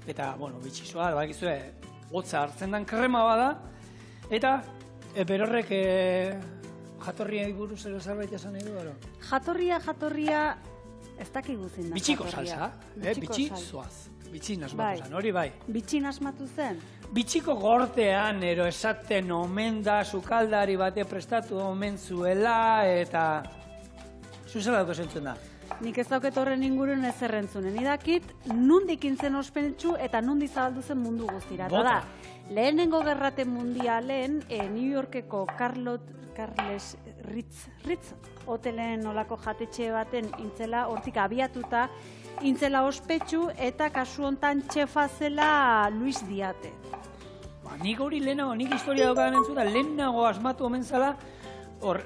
eta, bueno, bitxizua, bakizue, hotza hartzen den krema bada, eta berorrek jatorria buruz ero zerbait esan nahi du, ero? Jatorria, ez dakigu zein da. Bitxiko salsa, bitxi zoaz. Bitxin asmatu zen, hori bai. Bitxin asmatu zen? Bitxiko gortean, ero esaten omen da, sukaldari bate prestatu omen zuela, eta... Zuzela duko zentzuen da? Nik ez dauket horren inguruen ez errentzunen. Idakit, nundik intzen ospentsu eta nundi zabaldu zen mundu guztira. Bota! Lehenengo gerrate mundialen, New Yorkeko Carles Ritz hotelen olako jatetxe baten intzela, hortik abiatuta, intzela ospetsu eta kasu hontan txefa zela Luis Diate. Nik hori lehenago, nik historia daukadan entzuta, lehenago asmatu omen zala, hor,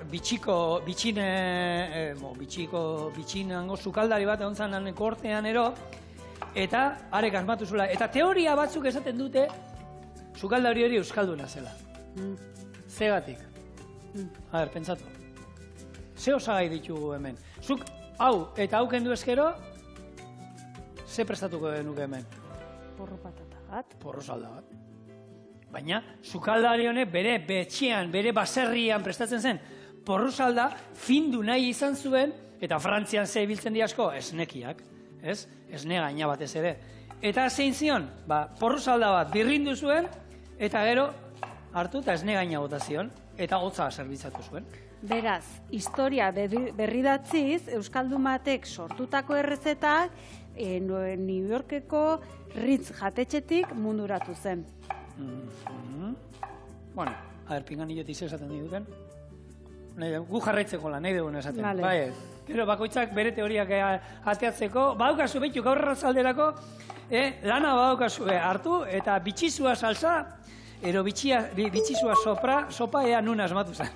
bitxinango sukaldari bat egon zan kortean ero, eta arek asmatu zula. Eta teoria batzuk esaten dute, sukaldari hori euskalduna zela. Zegatik. A ber, pentsatu. Ze osagai ditugu hemen. Zuk hau eta hau kendu ezkero, ze prestatuko genuke hemen? Porro patata bat. Porro salda bat. Baina, sukaldari honek bere betxean, bere baserrian prestatzen zen, porro salda findu nahi izan zuen, eta Frantzian ze biltzen di asko, esnekiak, ez? Esne gaina batez ere. Eta zein zion, porro salda bat birrindu zuen, eta gero hartu eta esne gaina bota zion, eta hotza zerbitzatu zuen. Beraz, historia berridatziz, Euskaldun batek sortutako errezetak New Yorkeko Ritz jatetxetik munduratu zen. Bueno, a ber, pinganillotik esaten diguten. Gu jarraitzeko lan, nahi dugun esaten. Vale. Gero, bakoitzak bere teoriak ateatzeko, badaukazu behitu gaur arratzalderako, lana badaukazu hartu, eta bitxizua salsa, ero bitxizua sopa ea nun asmatu zen.